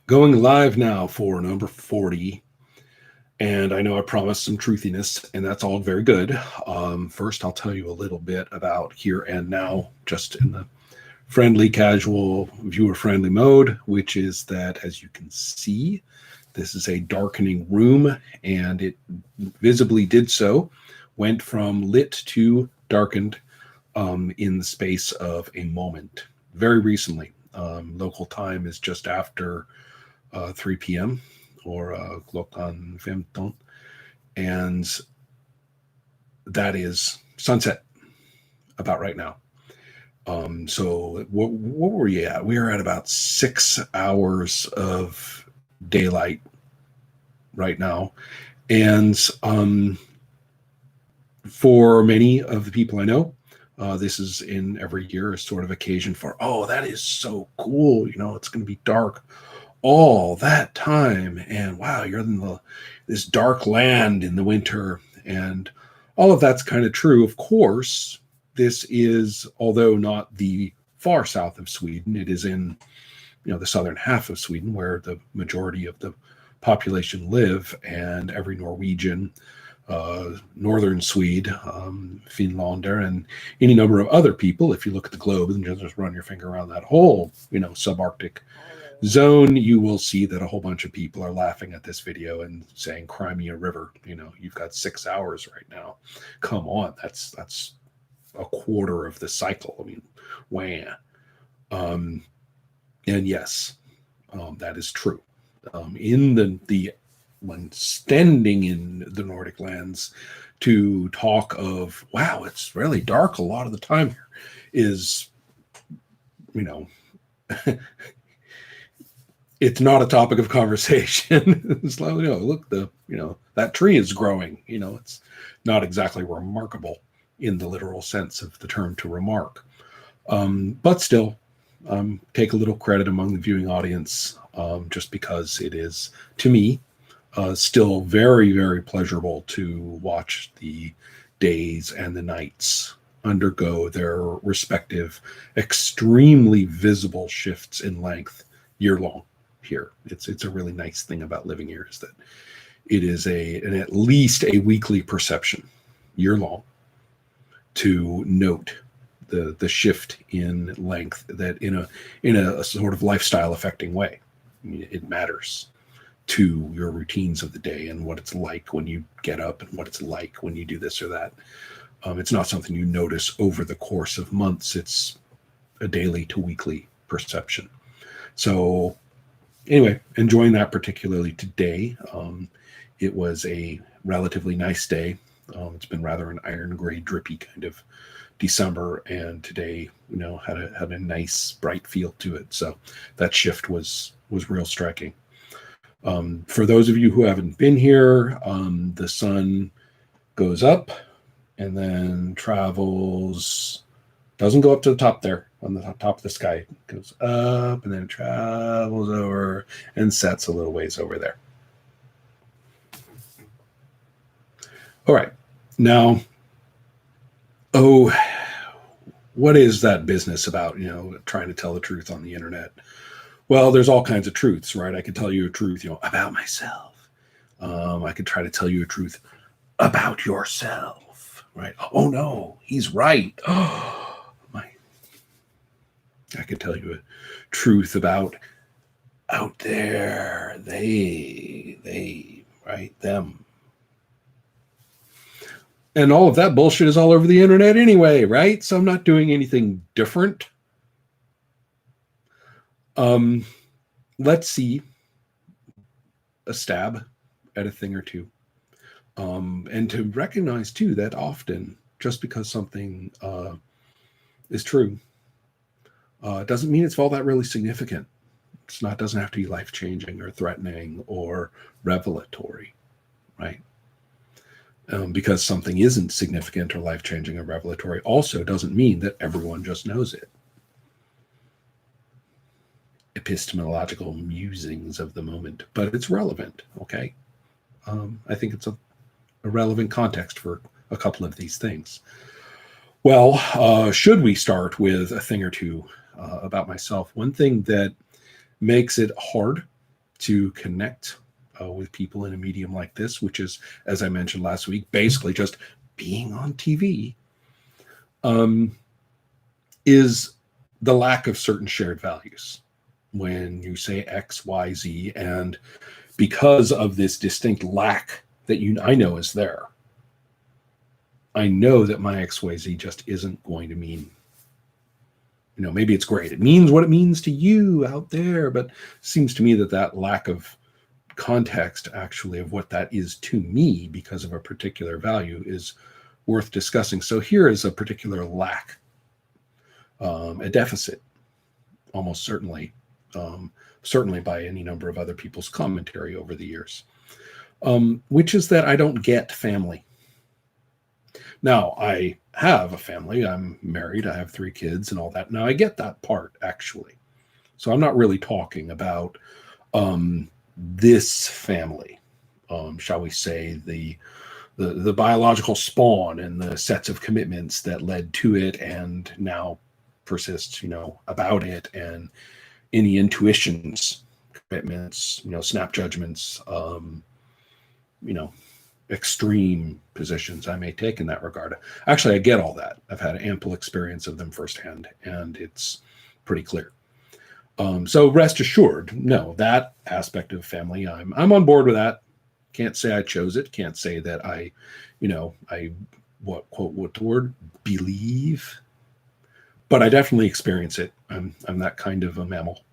Going live now for number 40. And I know I promised some truthiness, and that's all very good. First, I'll tell you a little bit about here and now, just in the friendly, casual, viewer friendly mode, which is that, as you can see, this is a darkening room, and it visibly did so, went from lit to darkened in the space of a moment very recently. Local time is just after 3 p.m. or klockan 15. And that is sunset about right now. So what were you at? We are at about 6 hours of daylight right now. And for many of the people I know, this is in every year a sort of occasion for, oh, that is so cool. It's going to be dark all that time, and wow, you're in this dark land in the winter, and all of that's kind of true. Of course, this is, although not the far south of Sweden, it is in the southern half of Sweden where the majority of the population live, and every Norwegian, northern Swede, Finlander, and any number of other people, if you look at the globe and just run your finger around that whole subarctic zone, you will see that a whole bunch of people are laughing at this video and saying Crimea River, you've got 6 hours right now. Come on, that's a quarter of the cycle. I mean, wham. And yes, that is true. In the when standing in the Nordic lands, to talk of, wow, it's really dark a lot of the time here, is it's not a topic of conversation. It's like, look, that tree is growing. It's not exactly remarkable in the literal sense of the term to remark. But still, take a little credit among the viewing audience, just because it is, to me, still very, very pleasurable to watch the days and the nights undergo their respective extremely visible shifts in length year long. Here, it's a really nice thing about living here, is that it is at least a weekly perception year long to note the shift in length, that in a sort of lifestyle affecting way. I mean, it matters to your routines of the day and what it's like when you get up and what it's like when you do this or that. It's not something you notice over the course of months. It's a daily to weekly perception. So anyway, enjoying that particularly today. It was a relatively nice day. It's been rather an iron gray, drippy kind of December, and today, had a nice bright feel to it. So that shift was real striking. For those of you who haven't been here, the sun goes up and then travels, doesn't go up to the top there on the top of the sky. It goes up and then it travels over and sets a little ways over there. All right. Now, what is that business about, trying to tell the truth on the internet? Well, there's all kinds of truths, right? I could tell you a truth, about myself. I could try to tell you a truth about yourself, right? Oh no, he's right. Oh my! I could tell you a truth about out there. They, right? Them. And all of that bullshit is all over the internet anyway, right? So I'm not doing anything different. Let's see a stab at a thing or two. And to recognize too that often just because something is true doesn't mean it's all that really significant. Doesn't have to be life-changing or threatening or revelatory, right? Because something isn't significant or life-changing or revelatory also doesn't mean that everyone just knows it. Epistemological musings of the moment, but it's relevant, okay? I think it's a relevant context for a couple of these things. Well, should we start with a thing or two about myself? One thing that makes it hard to connect with people in a medium like this, which is, as I mentioned last week, basically just being on TV, is the lack of certain shared values. When you say X, Y, Z, and because of this distinct lack that I know is there, I know that my XYZ just isn't going to mean, maybe it's great. It means what it means to you out there, but it seems to me that lack of context actually of what that is to me because of a particular value is worth discussing. So here is a particular lack, a deficit, almost certainly by any number of other people's commentary over the years, which is that I don't get family. Now, I have a family. I'm married. I have 3 kids and all that. Now, I get that part, actually. So I'm not really talking about this family, shall we say, the biological spawn and the sets of commitments that led to it and now persists, about it, and any intuitions, commitments, snap judgments, extreme positions I may take in that regard. Actually, I get all that. I've had ample experience of them firsthand, and it's pretty clear. So rest assured, no, that aspect of family, I'm on board with that. Can't say I chose it. Can't say that I believe, but I definitely experience it. I'm that kind of a mammal,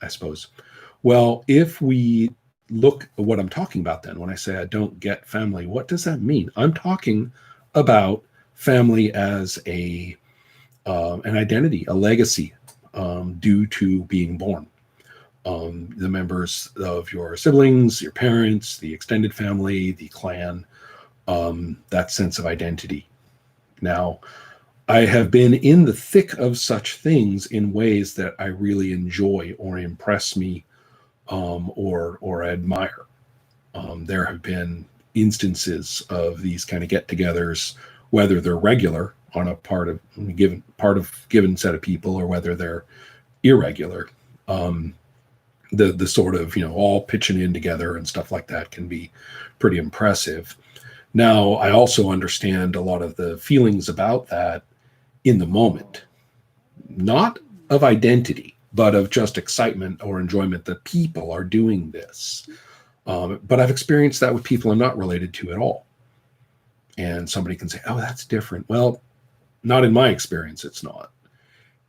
I suppose. Well, if we look at what I'm talking about then, when I say I don't get family, what does that mean? I'm talking about family as an identity, a legacy, due to being born. The members of your siblings, your parents, the extended family, the clan, that sense of identity. Now, I have been in the thick of such things in ways that I really enjoy or impress me, or admire. There have been instances of these kind of get-togethers, whether they're regular on a part of given set of people, or whether they're irregular. The sort of all pitching in together and stuff like that can be pretty impressive. Now, I also understand a lot of the feelings about that in the moment, not of identity, but of just excitement or enjoyment that people are doing this. But I've experienced that with people I'm not related to at all. And somebody can say, oh, that's different. Well, not in my experience, it's not.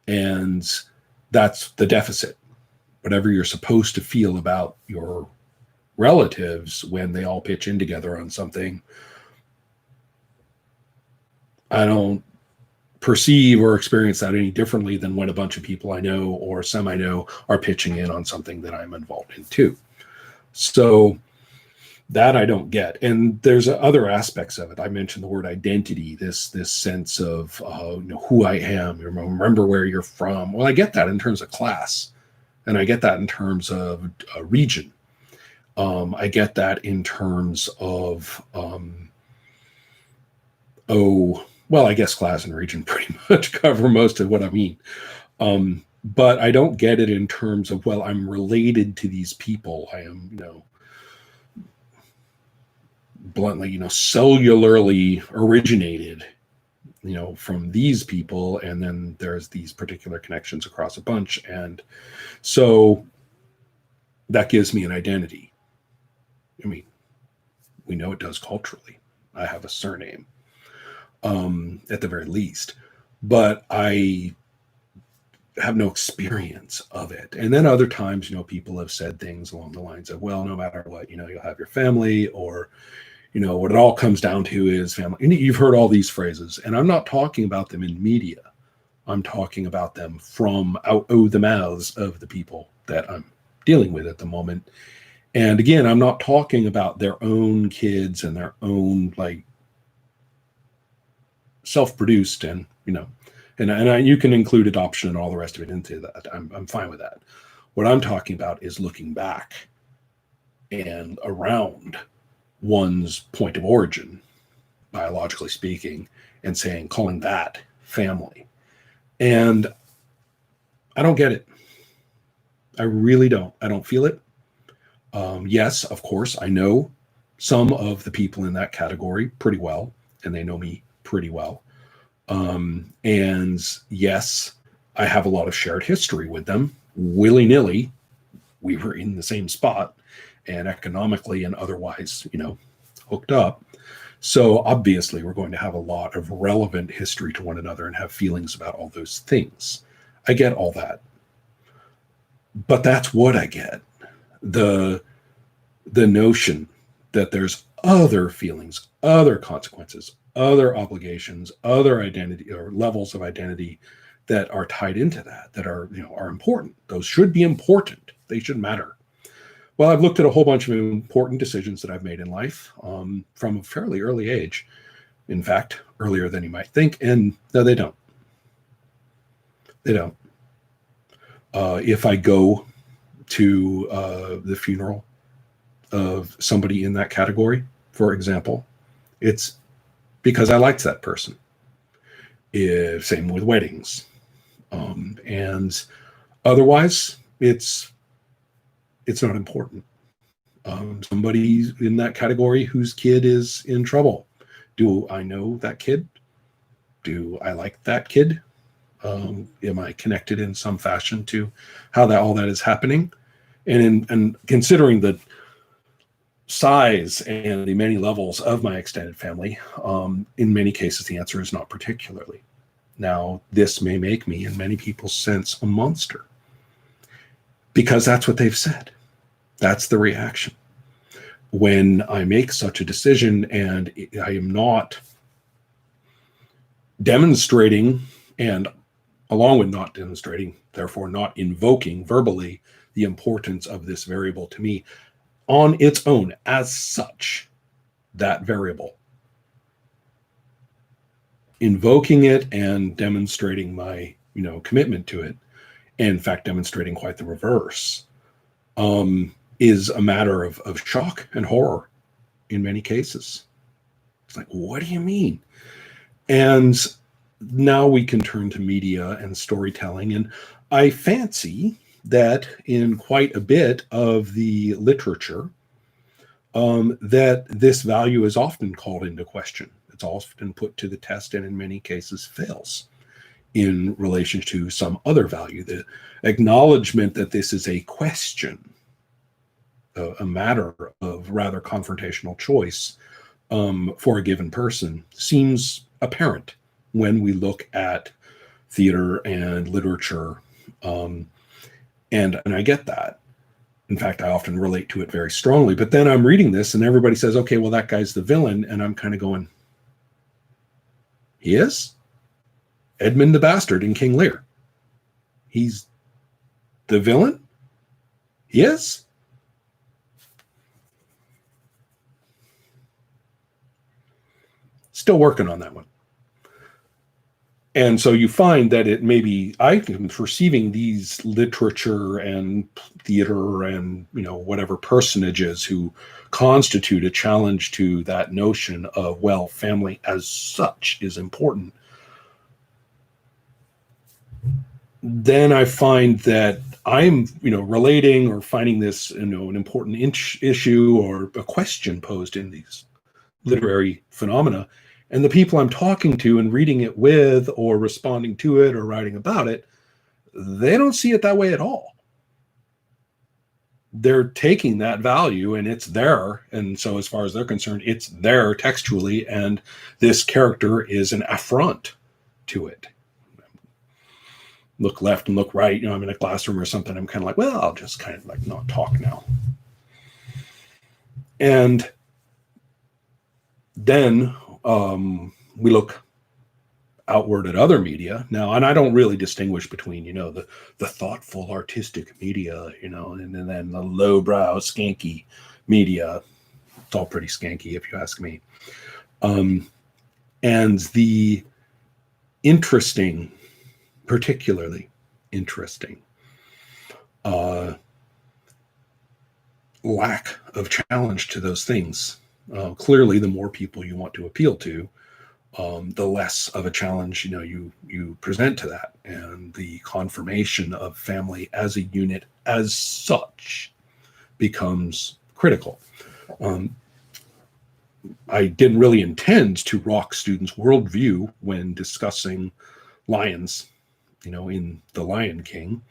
And that's the deficit. Whatever you're supposed to feel about your relatives when they all pitch in together on something, I don't perceive or experience that any differently than when a bunch of people I know or some I know are pitching in on something that I'm involved in too. So that I don't get. And there's other aspects of it. I mentioned the word identity, this sense of who I am. Remember where you're from. Well, I get that in terms of class, and I get that in terms of a region. I get that in terms of I guess class and region pretty much cover most of what I mean. But I don't get it in terms of, well, I'm related to these people. I am, bluntly, cellularly originated, from these people. And then there's these particular connections across a bunch. And so that gives me an identity. I mean, we know it does culturally. I have a surname, at the very least, but I have no experience of it. And then other times, people have said things along the lines of, well, no matter what, you'll have your family, or, what it all comes down to is family. And you've heard all these phrases, and I'm not talking about them in media. I'm talking about them from out the mouths of the people that I'm dealing with at the moment. And again, I'm not talking about their own kids and their own self-produced and you can include adoption and all the rest of it into that. I'm fine with that. What I'm talking about is looking back and around one's point of origin, biologically speaking, and calling that family. And I don't get it. I really don't. I don't feel it. Yes, of course, I know some of the people in that category pretty well, and they know me pretty well. And yes, I have a lot of shared history with them. Willy nilly, we were in the same spot, and economically and otherwise, hooked up. So obviously, we're going to have a lot of relevant history to one another and have feelings about all those things. I get all that. But that's what I get. The notion that there's other feelings, other consequences, other obligations, other identity or levels of identity that are tied into that are important. Those should be important. They should matter. Well, I've looked at a whole bunch of important decisions that I've made in life from a fairly early age. In fact, earlier than you might think. And no, they don't. They don't. If I go to the funeral of somebody in that category, for example, it's because I liked that person. Same with weddings. And otherwise, it's not important. Somebody in that category whose kid is in trouble. Do I know that kid? Do I like that kid? Am I connected in some fashion to how all that is happening? And considering the size and the many levels of my extended family, in many cases, the answer is not particularly. Now, this may make me, in many people's sense, a monster, because that's what they've said. That's the reaction. When I make such a decision and I am not demonstrating, and along with not demonstrating, therefore not invoking verbally the importance of this variable to me on its own as such, that variable, invoking it and demonstrating my commitment to it, and in fact demonstrating quite the reverse, is a matter of shock and horror in many cases. It's like, what do you mean? And now we can turn to media and storytelling. And I fancy that in quite a bit of the literature, that this value is often called into question. It's often put to the test and in many cases fails in relation to some other value. The acknowledgement that this is a question, a matter of rather confrontational choice for a given person, seems apparent when we look at theater and literature. And I get that. In fact, I often relate to it very strongly. But then I'm reading this and everybody says, okay, well, that guy's the villain. And I'm kind of going, he is? Edmund the Bastard in King Lear. He's the villain? He is? Still working on that one. And so you find that it maybe I am perceiving these literature and theater and whatever personages who constitute a challenge to that notion of, well, family as such is important. Then I find that I'm relating or finding this an important issue or a question posed in these literary phenomena. And the people I'm talking to and reading it with or responding to it or writing about it, they don't see it that way at all. They're taking that value and it's there. And so as far as they're concerned, it's there textually. And this character is an affront to it. Look left and look right. I'm in a classroom or something. I'm kind of like, well, I'll just kind of like not talk now. And then we look outward at other media now, and I don't really distinguish between the thoughtful artistic media, and then the lowbrow skanky media. It's all pretty skanky if you ask me. And the particularly interesting lack of challenge to those things. Clearly, the more people you want to appeal to, the less of a challenge you present to that, and the confirmation of family as a unit as such becomes critical. I didn't really intend to rock students' worldview when discussing lions, in The Lion King.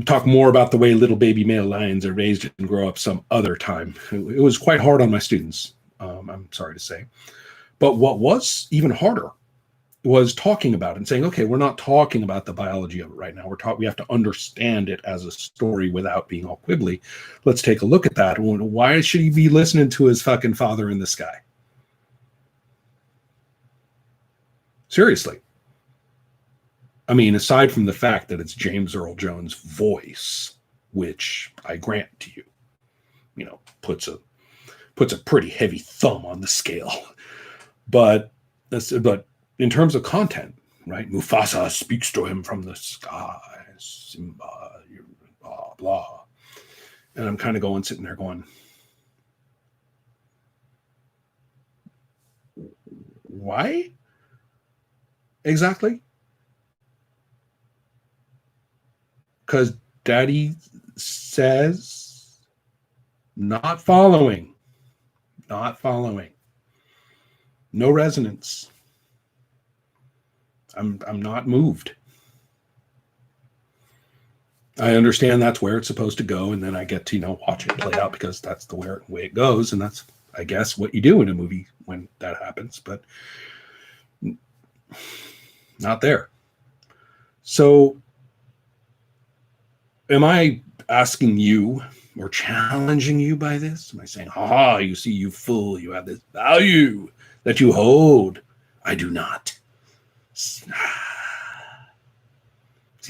Talk more about the way little baby male lions are raised and grow up some other time. It was quite hard on my students, I'm sorry to say. But what was even harder was talking about it and saying, okay, we're not talking about the biology of it right now. We have to understand it as a story without being all quibbly. Let's take a look at that. Why should he be listening to his fucking father in the sky? Seriously. I mean, aside from the fact that it's James Earl Jones' voice, which I grant to you, puts a pretty heavy thumb on the scale. But in terms of content, right? Mufasa speaks to him from the sky, Simba, blah, blah. And I'm kind of sitting there going, why exactly? Because Daddy says not following. No resonance. I'm not moved. I understand that's where it's supposed to go, and then I get to watch it play out because that's the way it goes, and that's, I guess, what you do in a movie when that happens, but not there. So am I asking you or challenging you by this? Am I saying, you see, you fool, you have this value that you hold? I do not. See,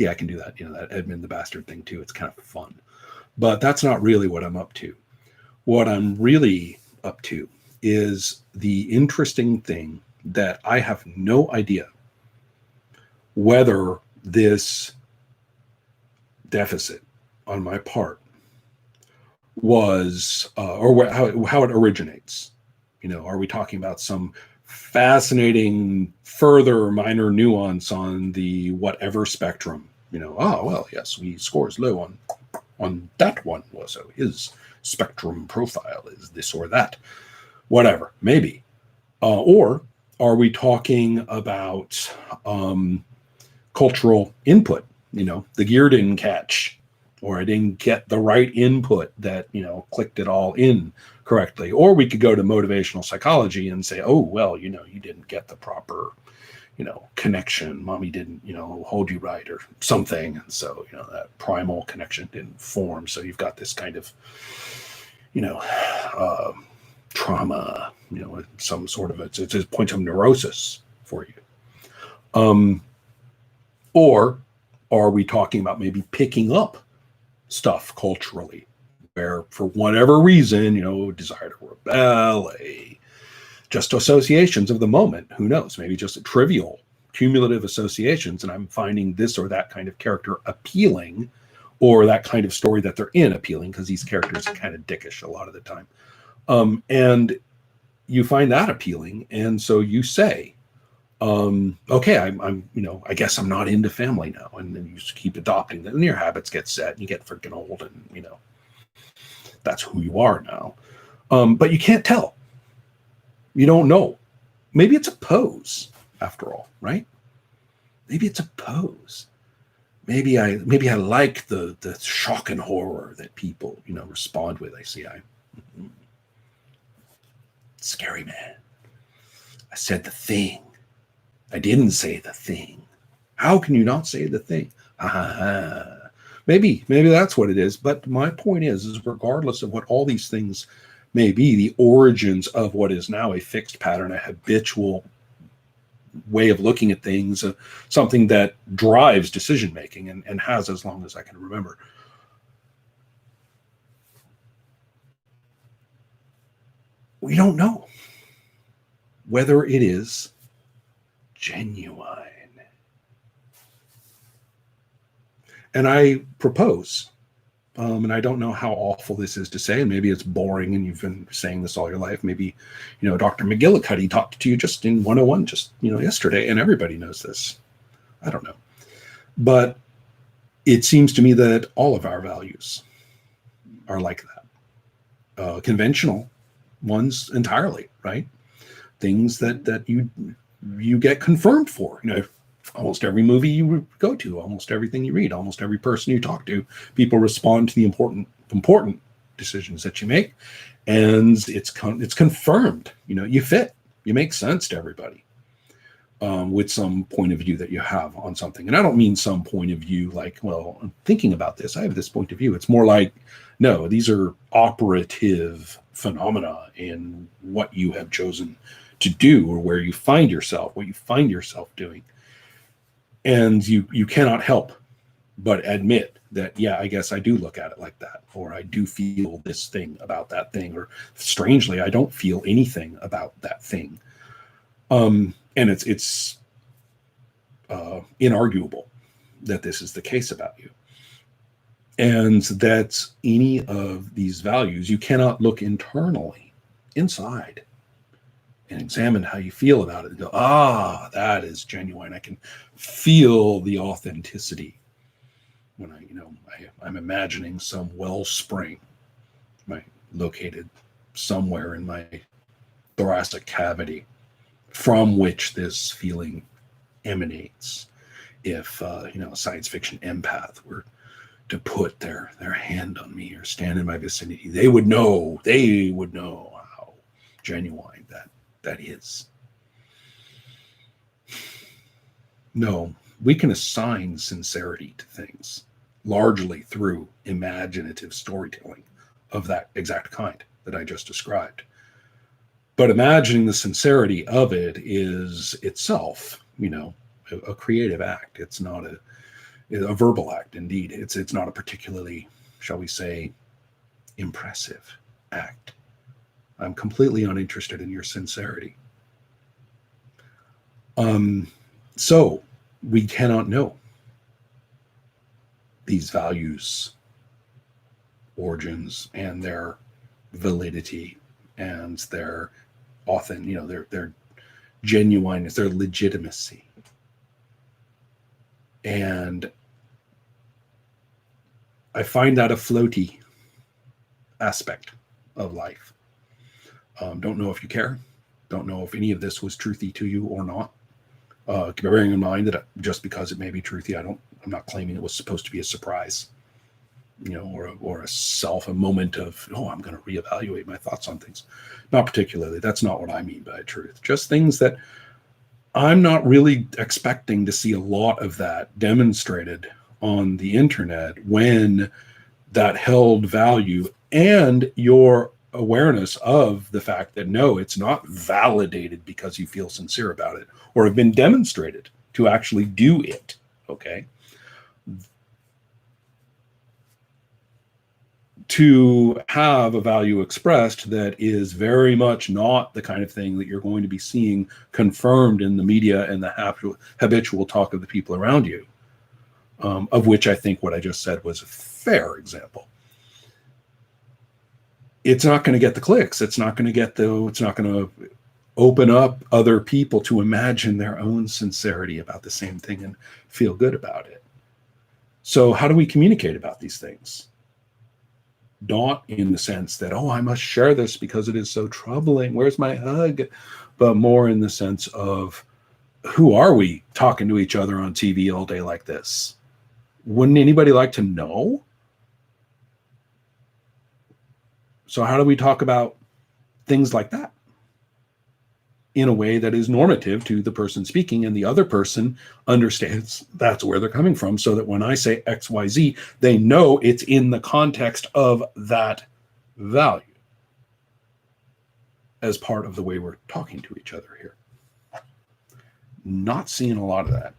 I can do that, that Edmund the Bastard thing too. It's kind of fun. But that's not really what I'm up to. What I'm really up to is the interesting thing that I have no idea whether this deficit on my part was, or how it originates. Are we talking about some fascinating further minor nuance on the whatever spectrum? Well, yes, we scores low on that one, so his spectrum profile is this or that, whatever, maybe. Or are we talking about cultural input? The gear didn't catch, or I didn't get the right input that, clicked it all in correctly. Or we could go to motivational psychology and say, oh, well, you didn't get the proper, connection. Mommy didn't, hold you right or something. And so, that primal connection didn't form. So you've got this kind of, trauma, some sort of, it's a point of neurosis for you. Or are we talking about maybe picking up stuff culturally where for whatever reason, desire to rebel, just associations of the moment, who knows, maybe just a trivial cumulative associations. And I'm finding this or that kind of character appealing, or that kind of story that they're in appealing, because these characters are kind of dickish a lot of the time. And you find that appealing. And so you say, okay, I'm, I guess I'm not into family now. And then you just keep adopting them, and your habits get set, and you get freaking old, and, that's who you are now. But you can't tell. You don't know. Maybe it's a pose after all, right? Maybe it's a pose. Maybe I like the shock and horror that people, respond with. Scary man. I said the thing. I didn't say the thing. How can you not say the thing? Maybe that's what it is. But my point is regardless of what all these things may be, the origins of what is now a fixed pattern, a habitual way of looking at things, something that drives decision making and has as long as I can remember. We don't know whether it is genuine. And I propose, and I don't know how awful this is to say, and maybe it's boring and you've been saying this all your life. Maybe, Dr. McGillicuddy talked to you just in 101 yesterday, and everybody knows this. I don't know. But It seems to me that all of our values are like that. Conventional ones entirely, right? Things that you get confirmed for. Almost every movie you go to, almost everything you read, almost every person you talk to, people respond to the important decisions that you make, and it's confirmed. You fit, you make sense to everybody, with some point of view that you have on something. And I don't mean some point of view like, well, I'm thinking about this, I have this point of view. It's more like, no, these are operative phenomena in what you have chosen to do, or where you find yourself, what you find yourself doing. And you cannot help but admit that, yeah, I guess I do look at it like that, or I do feel this thing about that thing, or strangely, I don't feel anything about that thing. And it's inarguable that this is the case about you. And that any of these values, you cannot look internally, inside, and examine how you feel about it and go, that is genuine. I can feel the authenticity when I'm imagining some wellspring, right, located somewhere in my thoracic cavity, from which this feeling emanates. If a science fiction empath were to put their hand on me or stand in my vicinity, they would know how genuine that is. No, we can assign sincerity to things largely through imaginative storytelling of that exact kind that I just described. But imagining the sincerity of it is itself, a creative act. It's not a verbal act. Indeed, it's not a particularly, shall we say, impressive act. I'm completely uninterested in your sincerity. So we cannot know these values, origins, and their validity, and their their genuineness, their legitimacy. And I find that a floaty aspect of life. Don't know if you care. Don't know if any of this was truthy to you or not. Bearing in mind that just because it may be truthy, I'm not claiming it was supposed to be a surprise, or a moment of, I'm going to reevaluate my thoughts on things. Not particularly. That's not what I mean by truth. Just things that I'm not really expecting to see a lot of that demonstrated on the internet, when that held value and your awareness of the fact that, no, it's not validated because you feel sincere about it or have been demonstrated to actually do it. Okay. To have a value expressed that is very much not the kind of thing that you're going to be seeing confirmed in the media and the habitual talk of the people around you, of which I think what I just said was a fair example. It's not going to get the clicks. It's not going to open up other people to imagine their own sincerity about the same thing and feel good about it. So how do we communicate about these things? Not in the sense that, I must share this because it is so troubling, where's my hug? But more in the sense of, who are we talking to each other on TV all day like this? Wouldn't anybody like to know? So how do we talk about things like that in a way that is normative to the person speaking, and the other person understands that's where they're coming from, so that when I say XYZ, they know it's in the context of that value as part of the way we're talking to each other here? Not seeing a lot of that